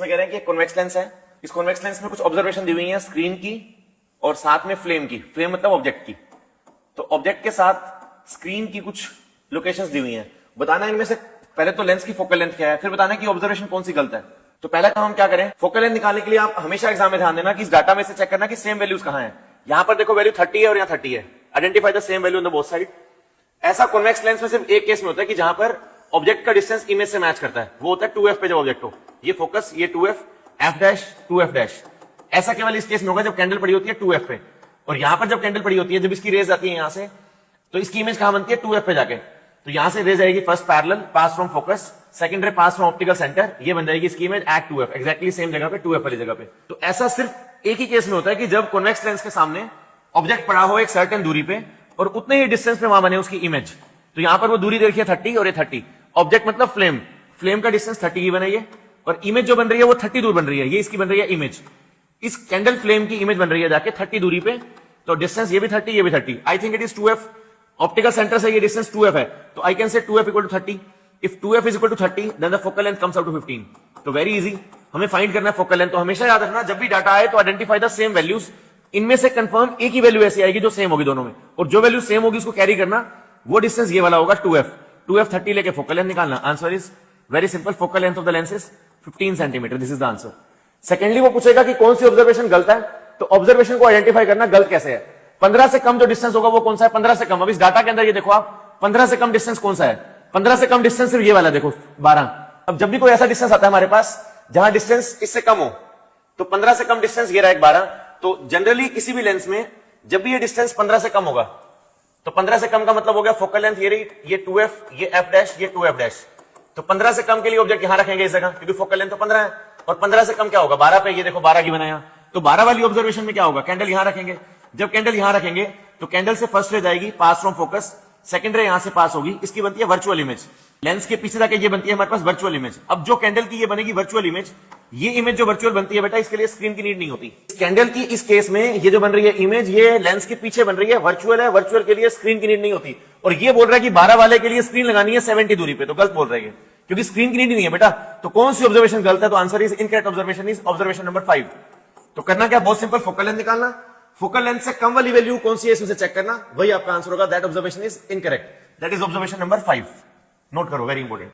कह रहे हैं कि कॉन्वेक्स लेंस है। इस कॉन्वेक्स लेंस में कुछ ऑब्जर्वेशन दी हुई है स्क्रीन की और साथ में फ्लेम की। फ्लेम मतलब ऑब्जेक्ट की। तो ऑब्जेक्ट के साथ स्क्रीन की कुछ लोकेशंस दी हुई हैं। बताना इनमें से पहले तो लेंस की फोकल लेंथ क्या है, फिर बताना कि ऑब्जर्वेशन कौन सी गलत है। तो पहला काम हम क्या करें, फोकल लेंथ निकालने के लिए आप हमेशा एग्जाम में ध्यान देना कि इस डाटा में से चेक करना कि सेम वैल्यूज कहां है। यहां पर देखो वैल्यू 30 है और यहां 30 है। Identify the same value on the both side. ऐसा कॉन्वेक्स लेंस में सिर्फ एक केस में होता है कि जहां पर ऑब्जेक्ट का डिस्टेंस इमेज से मैच करता है, वो होता है 2f पे जब ऑब्जेक्ट हो। ये फोकस, ये 2f, f dash 2f dash. ऐसा केवल इस केस में होगा जब कैंडल पड़ी होती है 2f पे। और यहां पर जब कैंडल पड़ी होती है, जब इसकी रेज आती है यहां से, तो इसकी इमेज कहां बनती है 2f पे जाके। तो यहां से रेज आएगी first parallel pass from focus, second रे पास फ्रॉम ऑप्टिकल सेंटर, ये बन जाएगी इसकी image at 2f, exactly same जगह पे 2f वाली जगह पे। तो ऐसा सिर्फ एक ही केस में होता है कि जब कॉन्वेक्स लेंस के सामने ऑब्जेक्ट पड़ा हो एक सर्टेन दूरी पे और उतने ही डिस्टेंस पे वहां बने उसकी इमेज। तो यहां पर वो दूरी देखिए 30 और ये 30। ऑब्जेक्ट मतलब फ्लेम, फ्लेम का डिस्टेंस 30 ही बनाइए और इमेज जो बन रही है वो 30 दूर बन रही है। ये इसकी बन रही है इमेज, इस कैंडल फ्लेम की इमेज बन रही है जाके 30 दूरी पे। तो डिस्टेंस ये भी 30, ये भी 30। I think it is 2f। Optical centre से ये डिस्टेंस 2f है, तो आई can say 2f equal to 30। If 2f is equal to 30 then the focal length comes out to 15। तो वेरी इजी, हमें फाइंड करना है फोकल लेंथ। तो हमेशा याद रखना जब भी डाटा आए तो आइडेंटिफाई द सेम वैल्यूज। इनमें से कंफर्म एक ही वैल्यू ऐसी आएगी जो सेम होगी दोनों में, और जो वैल्यू सेम होगी उसको कैरी करना। वो डिस्टेंस ये वाला होगा 2f। 2f 30 लेके फोकल लेंथ निकालना। Answer is very simple, focal length of the lens is 15 centimetre. This is the answer. Secondly वो पूछेगा कि कौन सी ऑब्जर्वेशन गलत है, तो ऑब्जर्वेशन को आइडेंटिफाई करना गलत कैसे है। 15 से कम जो डिस्टेंस होगा वो कौन सा है, 15 से कम। अब इस डाटा के अंदर ये देखो आप, 15 से कम डिस्टेंस कौन सा है। 15 से कम डिस्टेंस सिर्फ ये वाला देखो 12। अब जब भी कोई ऐसा डिस्टेंस आता है हमारे पास जहां डिस्टेंस इससे कम हो, तो 15 से कम डिस्टेंस ये रहा 12। तो जनरली किसी भी लेंस में जब भी ये डिस्टेंस 15 से कम होगा, तो 15 से कम का मतलब हो गया फोकल लेंथ ये रही, ये 2f, ये f डैश, ये 2f डैश। तो 15 से कम के लिए ऑब्जेक्ट यहां रखेंगे इस जगह, क्योंकि फोकल लेंथ तो 15 है। और 15 से कम क्या होगा 12 पे, ये देखो 12 की बनाया। तो 12 वाली ऑब्जर्वेशन में क्या होगा, कैंडल यहां रखेंगे। जब कैंडल यहां रखेंगे तो कैंडल से फर्स्ट रे जाएगी पास फ्रॉम फोकस, सेकंड रे यहां से पास होगी, इसकी बनती है वर्चुअल इमेज। लेंस के पीछे जाके ये बनती है हमारे पास वर्चुअल इमेज। अब जो कैंडल की ये बनेगी वर्चुअल इमेज, ये इमेज जो वर्चुअल बनती है बेटा, इसके लिए स्क्रीन की नीड नहीं होती। कैंडल की इस केस में ये जो बन रही है इमेज, ये लेंस के पीछे बन रही है, वर्चुअल है, वर्चुअल के लिए स्क्रीन की नीड नहीं होती। और ये बोल रहा है कि 12 वाले के लिए स्क्रीन लगानी है 70 दूरी पे, तो गलत बोल रही है क्योंकि स्क्रीन की नीड नहीं है बेटा। तो कौन सी ऑब्जर्वेशन गलत है, तो answer is incorrect observation is observation number 5। तो करना क्या, बहुत सिंपल, फोकल लेंथ निकालना। फोकल लेंथ से कम वाली वैल्यू कौन सी है इसमें से चेक करना, वही आपका आंसर होगा। That observation is incorrect. That is observation number 5। Note करो, वेरी इंपॉर्टेंट।